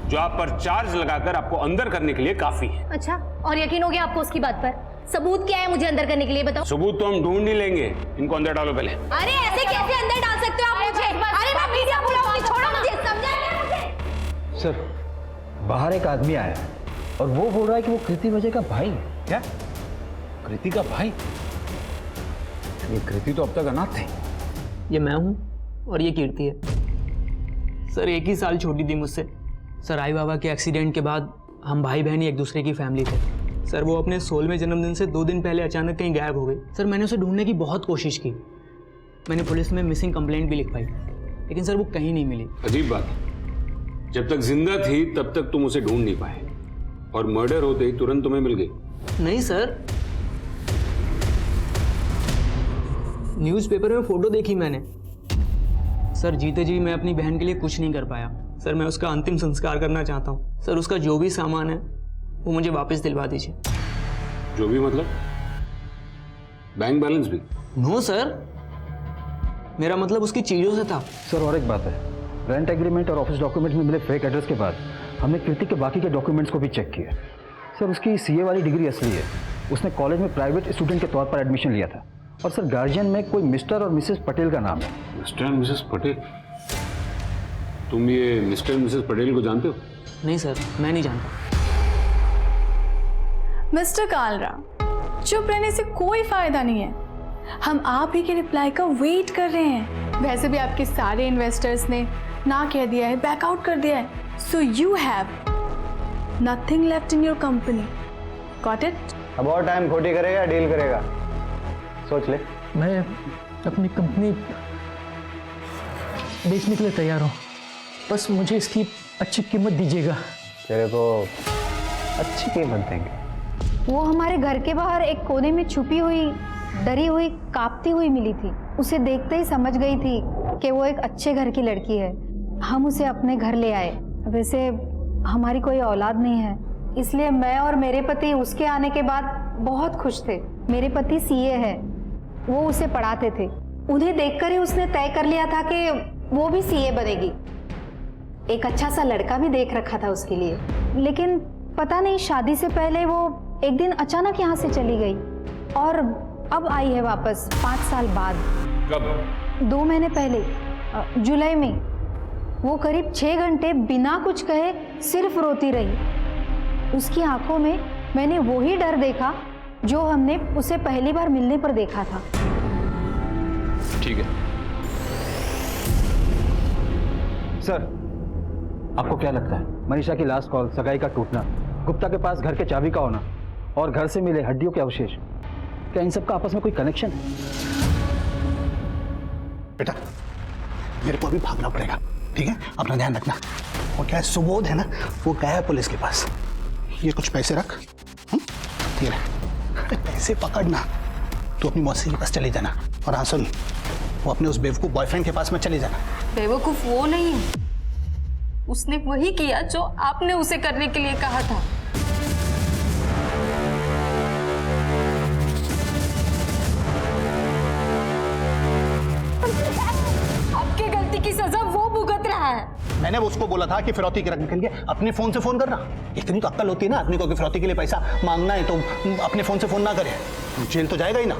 जो आप पर चार्ज लगाकर आपको अंदर करने के लिए काफी है। अच्छा, और यकीन हो गया आपको उसकी बात पर? सबूत क्या है मुझे अंदर करने के लिए बताओ। सबूत तो हम ढूंढ ही लेंगे, इनको अंदर डालो पहले। अरे ऐसे कैसे अंदर डाल सकते हो आप मुझे? अरे मैं मीडिया बुलाऊंगी, छोड़ो मुझे, समझाइए मुझे। सर बाहर एक आदमी आया है और वो बोल रहा है कि वो कृति वजह का भाई है। क्या? कृति का भाई? ये कृति तो अब तक अनाथ थे। ये मैं हूँ और ये कीर्ति है। सर 1 ही साल छोटी थी मुझसे। सर आई बाबा के एक्सीडेंट के बाद हम भाई बहन ही एक दूसरे की फैमिली थे। सर वो अपने 16वें जन्मदिन से 2 दिन पहले अचानक कहीं गायब हो गई। सर मैंने उसे ढूंढने की बहुत कोशिश की। मैंने पुलिस में मिसिंग कंप्लेंट भी लिखवाई, लेकिन सर वो कहीं नहीं मिली। अजीब बात है, जब तक जिंदा थी तब तक तुम उसे ढूंढ नहीं पाए और मर्डर होते ही तुरंत तुम्हें मिल गई। नहीं सर, न्यूज़पेपर में फोटो देखी मैंने। सर जीते जी मैं अपनी बहन के लिए कुछ नहीं कर पाया। सर मैं उसका अंतिम संस्कार करना चाहता हूँ। सर उसका जो भी सामान है वो मुझे वापस दिलवा दीजिए। जो भी मतलब? बैंक बैलेंस भी? नो सर, मेरा मतलब उसकी चीजों से था। सर और एक बात है, रेंट एग्रीमेंट और ऑफिस डॉक्यूमेंट में मिले फेक एड्रेस के बाद हमने कृति के बाकी के डॉक्यूमेंट्स को भी चेक किया। सर उसकी सीए वाली डिग्री असली है। उसने कॉलेज में प्राइवेट स्टूडेंट के तौर पर एडमिशन लिया था। और सर गार्जियन में कोई मिस्टर और मिसेस पटेल का नाम है। Mister and Mrs Patel? तुम ये मिस्टर एंड मिसेस पटेल को जानते हो? नहीं सर, मैं नहीं जानता। मिस्टर कालरा, चुप रहने से कोई फायदा नहीं है। हम आप ही के रिप्लाई का वेट कर रहे हैं। वैसे भी आपके सारे इन्वेस्टर्स ने ना कह दिया है, बैकआउट कर दिया है। So you have nothing left in your company. Got it? अब और टाइम खोटी करेगा, डील करेगा, सोच ले। मैं अपनी कंपनी बेचने के लिए तैयार हूँ, बस मुझे इसकी अच्छी कीमत दीजिएगा। तेरे को अच्छी कीमत देंगे। वो हमारे घर के बाहर एक कोने में छुपी हुई, डरी हुई, कांपती हुई मिली थी। उसे देखते ही समझ गई थी कि वो एक अच्छे घर की लड़की है। हम उसे अपने घर ले आए। वैसे हमारी कोई औलाद नहीं है, इसलिए मैं और मेरे पति उसके आने के बाद बहुत खुश थे। मेरे पति सीए है, वो उसे पढ़ाते थे। उन्हें देखकर ही उसने तय कर लिया था कि वो भी सीए बनेगी। एक अच्छा सा लड़का भी देख रखा था उसके लिए, लेकिन पता नहीं शादी से पहले वो एक दिन अचानक यहाँ से चली गई और अब आई है वापस 5 साल बाद। कब? 2 महीने पहले, जुलाई में। वो करीब 6 घंटे बिना कुछ कहे सिर्फ रोती रही। उसकी आंखों में मैंने वो ही डर देखा जो हमने उसे पहली बार मिलने पर देखा था। ठीक है सर, आपको क्या लगता है मनीषा की लास्ट कॉल, सगाई का टूटना, गुप्ता के पास घर के चाबी का होना और घर से मिले हड्डियों के अवशेष, क्या इन सब का आपस में कोई कनेक्शन है? बेटा, मेरे को अभी भागना पड़ेगा, ठीक है? अपना ध्यान रखना। और क्या है, सुबोध है ना, वो गया है पुलिस के पास। ये कुछ पैसे रख, ठीक है? अरे पैसे पकड़ना, तू अपनी मौसी के पास चली जाना। और हाँ सुन, वो अपने उस बेवकूफ बॉयफ्रेंड के पास में चली जाना। बेवकूफ वो नहीं है, उसने वही किया जो आपने उसे करने के लिए कहा था। आपकी गलती की सजा वो भुगत रहा है। मैंने उसको बोला था कि फिरौती के रखने के लिए अपने फोन से फोन करना। इतनी तो अक्ल होती है ना आदमी को कि फिरौती के लिए पैसा मांगना है तो अपने फोन से फोन ना करे, जेल तो जाएगा ही ना।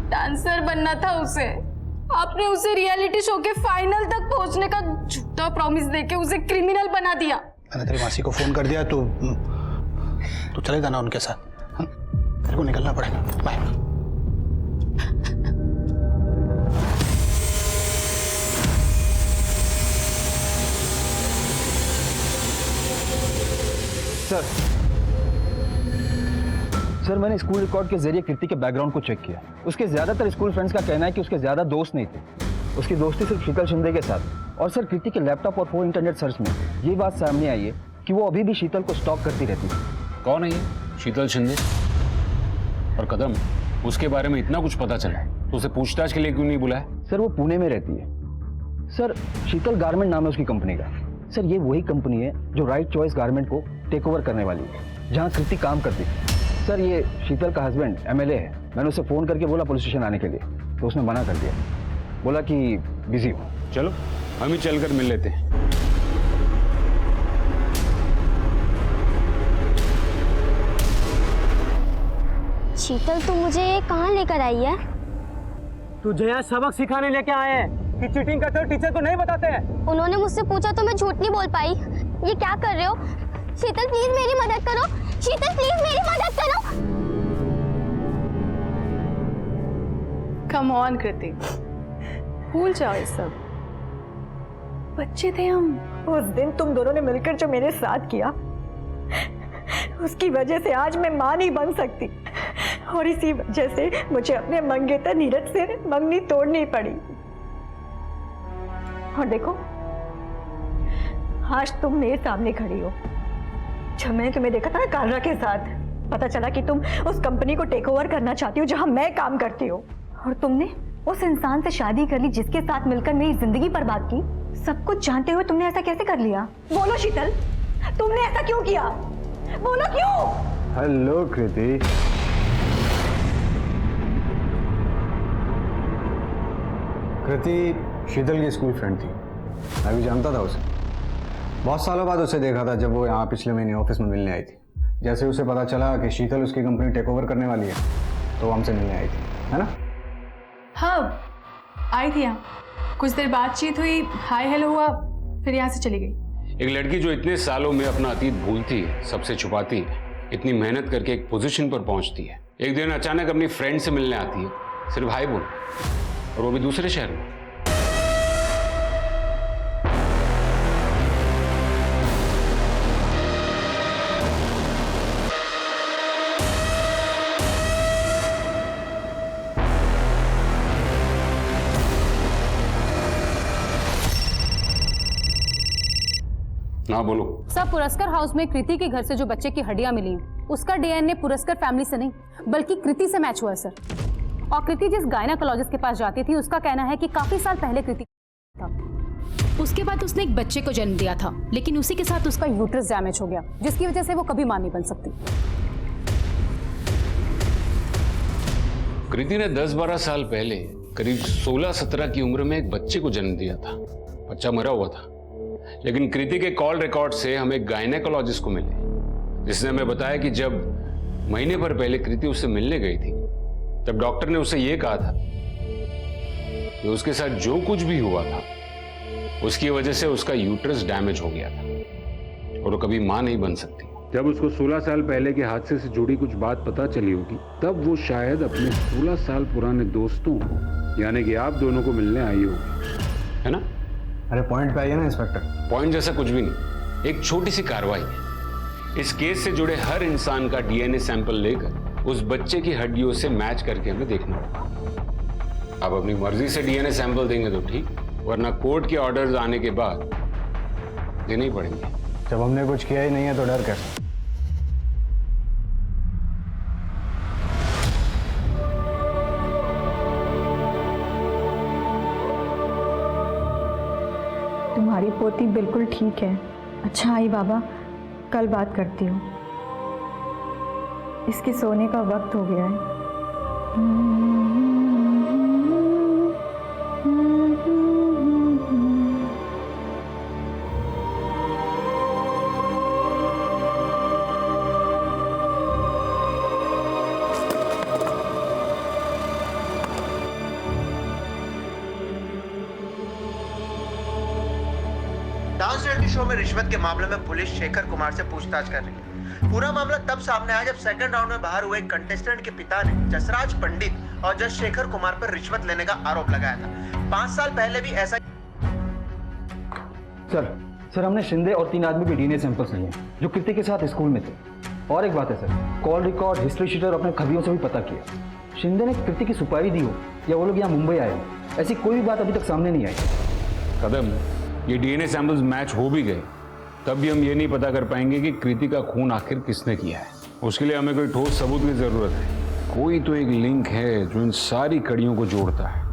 डांसर बनना था उसे, आपने उसे रियलिटी शो के फाइनल तक पहुंचने का झूठा प्रॉमिस देके उसे क्रिमिनल बना दिया। मैंने तेरी मासी को फोन कर दिया, तो चले जाना उनके साथ। तेरे को निकलना पड़ेगा। बाय। सर, मैंने स्कूल रिकॉर्ड के जरिए कीर्ति के बैकग्राउंड को चेक किया। उसके ज्यादातर स्कूल फ्रेंड्स का कहना है कि उसके ज्यादा दोस्त नहीं थे। उसकी दोस्ती सिर्फ शीतल शिंदे के साथ। और सर, कीर्ति के लैपटॉप और फोन इंटरनेट सर्च में ये बात सामने आई है कि वो अभी भी शीतल को स्टॉक करती रहती थी। कौन है ये शीतल शिंदे? और कदम, उसके बारे में इतना कुछ पता चला है तो उसे पूछताछ के लिए क्यों नहीं बुलाया? सर, वो पुणे में रहती है। सर, शीतल गारमेंट नाम है उसकी कंपनी का। सर, ये वही कंपनी है जो राइट चॉइस गारमेंट को टेक ओवर करने वाली है, जहाँ कीर्ति काम करती थी। सर, ये शीतल का हस्बैंड एमएलए है। मैंने उसे फोन करके बोला पुलिस स्टेशन आने के लिए, तो उसने मना कर दिया, बोला कि बिजी हो। चलो हम ही चलकर मिल लेते हैं। शीतल, तू मुझे ये कहाँ लेकर आई है? तुझे यहाँ सबक सिखाने लेके आए हैं कि चीटिंग करते हो टीचर को नहीं बताते हैं। उन्होंने मुझसे पूछा तो मैं झूठ नहीं बोल पाई। ये क्या कर रहे हो? शीतल प्लीज मेरी मदद करो। शीतल प्लीज मेरी मदद करो। कम ऑन कृति, भूल जाओ ये सब। बच्चे थे हम। उस दिन तुम दोनों ने मिलकर जो मेरे साथ किया, उसकी वजह से आज मैं मां नहीं बन सकती। और इसी वजह से मुझे अपने मंगेतर नीरज से मंगनी तोड़नी पड़ी। और देखो, आज तुम मेरे सामने खड़ी हो। जब मैंने तुम्हें देखा था ना कालरा के साथ, पता चला कि तुम उस कंपनी को टेक ओवर करना चाहती हो जहां मैं काम करती हूँ। और तुमने उस इंसान से शादी कर ली जिसके साथ मिलकर मेरी जिंदगी बर्बाद की। सब कुछ जानते हुए तुमने ऐसा कैसे कर लिया? बोलो शीतल, तुमने ऐसा क्यों किया? बोलो क्यों? हेलो कृति। कृति शीतल की स्कूल फ्रेंड थी, मैं भी जानता था उसे। बहुत सालों बाद उसे देखा था जब वो यहाँ पिछले महीने ऑफिस में मिलने आई थी। जैसे उसे पता चला कि शीतल उसकी कंपनी टेक ओवर करने वाली है तो हमसे मिलने आई थी, है ना? हाँ, आई थी यहाँ। कुछ देर बातचीत हुई, हाय हेलो हुआ, फिर यहाँ से चली गई। एक लड़की जो इतने सालों में अपना अतीत भूलती है, सबसे छुपाती है, इतनी मेहनत करके एक पोजीशन पर पहुंचती है, एक दिन अचानक अपनी फ्रेंड से मिलने आती है, सिर्फ भाई बोल, और वो भी दूसरे शहर में। हाँ बोलो। सर, पुरस्कार हाउस में कृति के घर से जो बच्चे की हड्डियां मिली हैं, उसका डीएनए पुरस्कार फैमिली से नहीं बल्कि कृति से मैच हुआ है सर। और कृति जिस गायनेकोलॉजिस्ट के पास जाती थी, उसका कहना है कि काफी साल पहले कृति था। उसके बाद उसने एक बच्चे को जन्म दिया था, लेकिन उसी के साथ उसका यूट्रस डैमेज हो गया, जिसकी वजह से वो कभी मां नहीं बन सकती। कृति ने 10-12 साल पहले करीब 16-17 की उम्र में एक बच्चे को जन्म दिया था। बच्चा मरा हुआ था, लेकिन कृति के कॉल रिकॉर्ड से हम एक गायनेकोलॉजिस्ट को मिले, जिसने हमें बताया कि जब महीने भर पहले कृति उससे मिलने गई थी, तब डॉक्टर ने उससे यह कहा था कि उसके साथ जो कुछ भी हुआ था, उसकी वजह से उसका यूट्रस डैमेज हो गया था और वो कभी मां नहीं बन सकती। जब उसको 16 साल पहले के हादसे से जुड़ी कुछ बात पता चली होगी, तब वो शायद अपने 16 साल पुराने दोस्तों को, यानी कि आप दोनों को मिलने आई होगी, है ना? अरे पॉइंट पे आइए ना इंस्पेक्टर। पॉइंट जैसा कुछ भी नहीं, एक छोटी सी कार्रवाई है। इस केस से जुड़े हर इंसान का डीएनए सैंपल लेकर उस बच्चे की हड्डियों से मैच करके हमें देखना होगा। आप अपनी मर्जी से डीएनए सैंपल देंगे तो ठीक, वरना कोर्ट के ऑर्डर्स आने के बाद देने ही पड़ेंगे। जब हमने कुछ किया ही नहीं है तो डर कैसा? तुम्हारी पोती बिल्कुल ठीक है। अच्छा आई बाबा, कल बात करती हूँ। इसके सोने का वक्त हो गया है। डांस रियलिटी शो में रिश्वत के मामले में पुलिस शेखर कुमार से पूछताछ कर रही है। पूरा मामला तब सामने आया जब सेकंड राउंड में बाहर हुए एक कंटेस्टेंट के पिता ने जसराज पंडित और जज शेखर कुमार पर रिश्वत लेने का आरोप लगाया था। 5 साल पहले भी ऐसा। सर हमने शिंदे और 3 आदमी के डीएनए सैंपल्स लिए जो कृति के साथ स्कूल में थे। और एक बात है sir, call record, history sheeter अपने खबियों से भी पता किया। शिंदे ने कृति की सुपारी दी हो या वो लोग यहाँ मुंबई आए हो, ऐसी कोई भी बात अभी तक सामने नहीं आई। कदम, ये डीएनए सैंपल्स मैच हो भी गए, तब भी हम ये नहीं पता कर पाएंगे कि कृति का खून आखिर किसने किया है। उसके लिए हमें कोई ठोस सबूत की जरूरत है। कोई तो एक लिंक है जो इन सारी कड़ियों को जोड़ता है,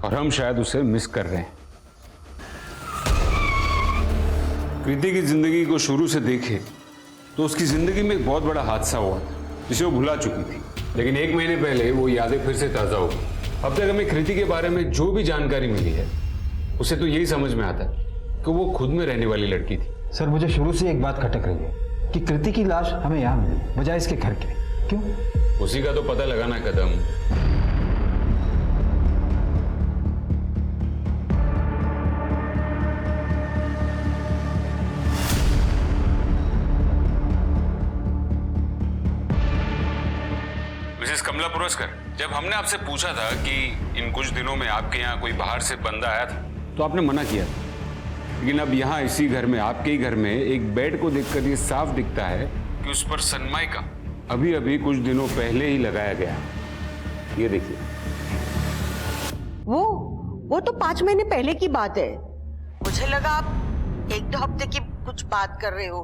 और हम शायद उसे मिस कर रहे हैं। कृति की जिंदगी को शुरू से देखें तो उसकी जिंदगी में एक बहुत बड़ा हादसा हुआ था जिसे वो भुला चुकी थी, लेकिन 1 महीने पहले वो यादें फिर से ताजा हो गई। अब तक हमें कृति के बारे में जो भी जानकारी मिली है, उसे तो यही समझ में आता है कि वो खुद में रहने वाली लड़की थी। सर मुझे शुरू से एक बात खटक रही है कि कृति की लाश हमें यहाँ मिली बजाय इसके घर के। क्यों? उसी का तो पता लगाना कदम। मिसेस कमला पुरस्कार, जब हमने आपसे पूछा था कि इन कुछ दिनों में आपके यहाँ कोई बाहर से बंदा आया था, तो आपने मना किया, लेकिन अब यहाँ इसी घर में, आपके ही घर में एक बेड को देखकर ये साफ दिखता है कि उस पर सनमाइका अभी अभी कुछ दिनों पहले ही लगाया गया। ये देखिए। वो तो 5 महीने पहले की बात है। मुझे लगा आप 1-2 हफ्ते की कुछ बात कर रहे हो।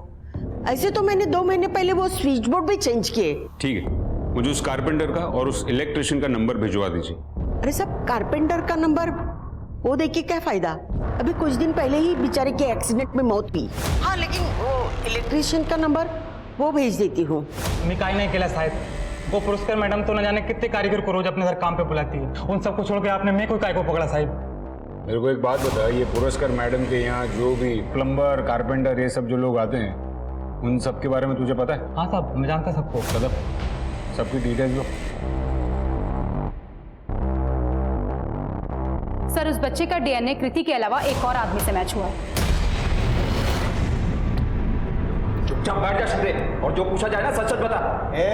ऐसे तो मैंने 2 महीने पहले वो स्विच बोर्ड भी चेंज किए। ठीक है, मुझे उस कारपेंटर का और उस इलेक्ट्रिशियन का नंबर भिजवा दीजिए। अरे सब कारपेंटर का नंबर वो देखिए क्या फायदा, अभी कुछ दिन पहले ही बेचारे के एक्सीडेंट में मौत हुई। हाँ लेकिन वो इलेक्ट्रिशियन का नंबर वो भेज देती हूँ। मैं काहे नहीं केला साहब, वो पुरस्कार मैडम तो न जाने कितने कारीगर को रोज अपने घर काम पे बुलाती है, उन सबको छोड़ के आपने मैं कोई काय को पकड़ा साहब? मेरे को एक बात बता, ये पुरस्कार मैडम के यहाँ जो भी प्लम्बर, कारपेंटर, ये सब जो लोग आते हैं, उन सब के बारे में तुझे पता है? हाँ साहब, मैं जानता सबको। सबकी डिटेल्स दो। सर, उस बच्चे का डीएनए कृति के अलावा एक और आदमी से मैच हुआ है। चुपचाप बैठ जा शिंदे, और जो पूछा जाए ना सच सच बता। ए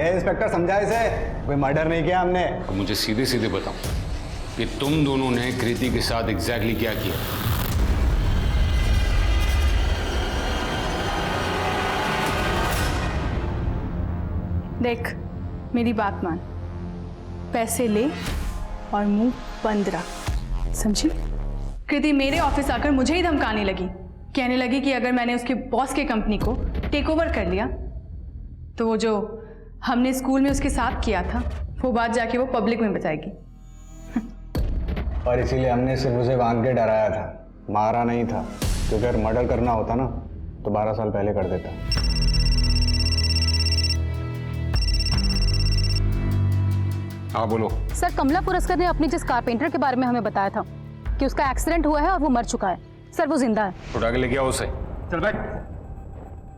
इंस्पेक्टर, समझा इसे, कोई मर्डर नहीं किया हमने। तो मुझे सीधे सीधे बताओ कि तुम दोनों ने कृति के साथ एग्जैक्टली क्या किया। देख, मेरी बात मान, पैसे ले और मुंह बंद रख, समझी? कृति मेरे ऑफिस आकर मुझे ही धमकाने लगी, कहने लगी कि अगर मैंने उसके बॉस के कंपनी को टेक ओवर कर लिया तो वो जो हमने स्कूल में उसके साथ किया था वो बात जाके वो पब्लिक में बताएगी। और इसीलिए हमने सिर्फ उसे बांध के डराया था, मारा नहीं था, क्योंकि अगर मर्डर करना होता ना तो 12 साल पहले कर देता। हाँ बोलो। सर, कमला पुरस्कर ने अपने जिस कारपेंटर के बारे में हमें बताया था कि उसका एक्सीडेंट हुआ है और वो मर चुका है, सर वो जिंदा है। उठा के लेके आओ उसे। चल बैठ।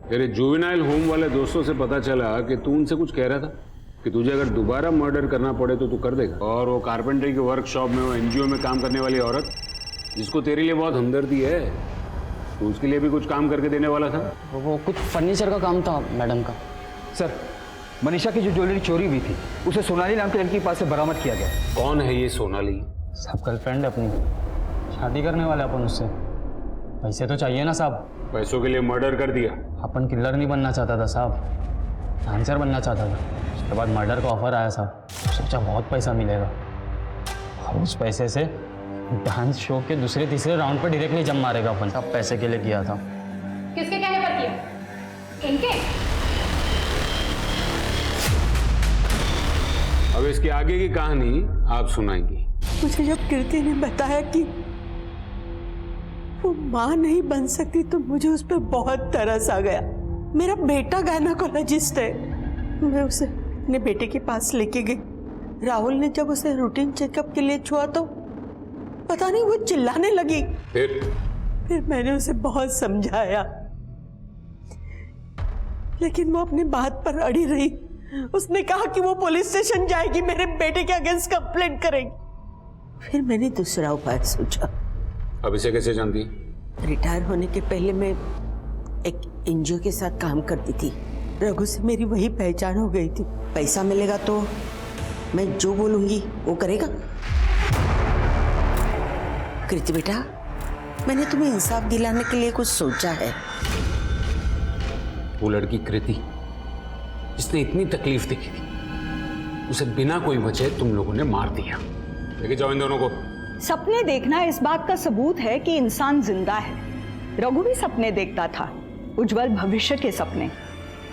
तेरे जुवेनाइल होम वाले दोस्तों से पता चला कि तू उनसे कुछ कह रहा था कि तुझे अगर दोबारा मर्डर करना पड़े तो तू कर देगा। और वो कारपेंटरी के वर्कशॉप में, वो एनजीओ में काम करने वाली औरत जिसको तेरे लिए बहुत हमदर्दी है, तो उसके लिए भी कुछ काम करके देने वाला था। वो कुछ फर्नीचर का काम था मैडम का। सर, मनीषा की जो ज्वेलरी चोरी हुई थी उसे सोनाली नाम की लड़की के पास से बरामद किया गया। कौन है ये सोनाली? सब गर्लफ्रेंड है अपनी, शादी करने वाले अपन उससे। पैसे तो चाहिए ना साहब। पैसों के लिए मर्डर कर दिया? अपन किलर नहीं बनना चाहता था साहब, डांसर बनना चाहता था। उसके बाद मर्डर का ऑफर आया साहब, सोचा बहुत पैसा मिलेगा और उस पैसे से डांस शो के दूसरे तीसरे राउंड पर डायरेक्टली जम मारेगा अपन। सब पैसे के लिए किया था। किसके कहने पर किया? इनके? अब इसकी आगे की कहानी आप सुनाएंगी। मुझे जब कृति ने बताया कि वो माँ नहीं बन सकती तो मुझे उस पर बहुत तरस आ गया। मेरा बेटा गायनेकोलॉजिस्ट है, मैं उसे अपने बेटे के पास लेके गई। राहुल ने जब उसे रूटीन चेकअप के लिए छुआ तो पता नहीं वो चिल्लाने लगी। फिर मैंने उसे बहुत समझाया, लेकिन वो अपनी बात पर अड़ी रही। उसने कहा कि वो पुलिस स्टेशन जाएगी, मेरे बेटे के अगेंस्ट कंप्लेंट करेगी। फिर मैंने दूसरा उपाय सोचा। अब इसे कैसे जानती? रिटायर होने के पहले मैं एक एनजीओ के साथ काम करती थी। रघु से मेरी वही पहचान हो गई थी। पैसा मिलेगा तो मैं जो बोलूंगी वो करेगा। कृति बेटा, मैंने तुम्हें इंसाफ दिलाने के लिए कुछ सोचा है। वो लड़की कृति जिसने इतनी तकलीफ देखी थी, उसे बिना कोई वजह तुम लोगों ने मार दिया। लेके जाओ इन दोनों को। सपने देखना इस बात का सबूत है कि इंसान जिंदा है। रघु भी सपने देखता था, उज्जवल भविष्य के सपने,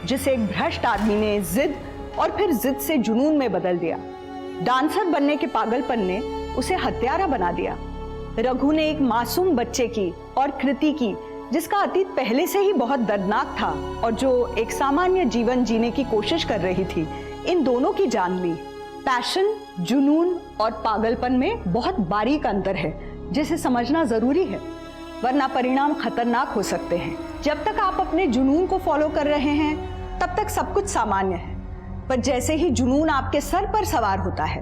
जिसे एक भ्रष्ट आदमी ने जिद और फिर जिद से जुनून में बदल दिया। डांसर बनने के पागलपन ने उसे हत्यारा बना दिया। रघु ने एक मासूम बच्चे की और कृति की, जिसका अतीत पहले से ही बहुत दर्दनाक था और जो एक सामान्य जीवन जीने की कोशिश कर रही थी, इन दोनों की जान ली। पैशन, जुनून और पागलपन में बहुत बारीक अंतर है, जिसे समझना जरूरी है, वरना परिणाम खतरनाक हो सकते हैं। जब तक आप अपने जुनून को फॉलो कर रहे हैं तब तक सब कुछ सामान्य है, पर जैसे ही जुनून आपके सर पर सवार होता है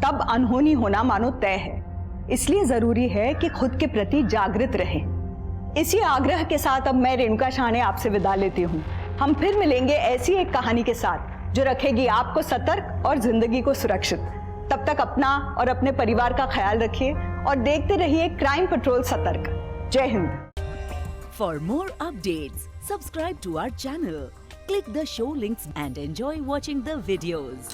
तब अनहोनी होना मानो तय है। इसलिए जरूरी है कि खुद के प्रति जागृत रहें। इसी आग्रह के साथ अब मैं रेणुका शाहने आपसे विदा लेती हूँ। हम फिर मिलेंगे ऐसी एक कहानी के साथ जो रखेगी आपको सतर्क और जिंदगी को सुरक्षित। तब तक अपना और अपने परिवार का ख्याल रखिए और देखते रहिए क्राइम पेट्रोल सतर्क। जय Hind. For more updates, subscribe to our channel, click the show links and enjoy watching the videos.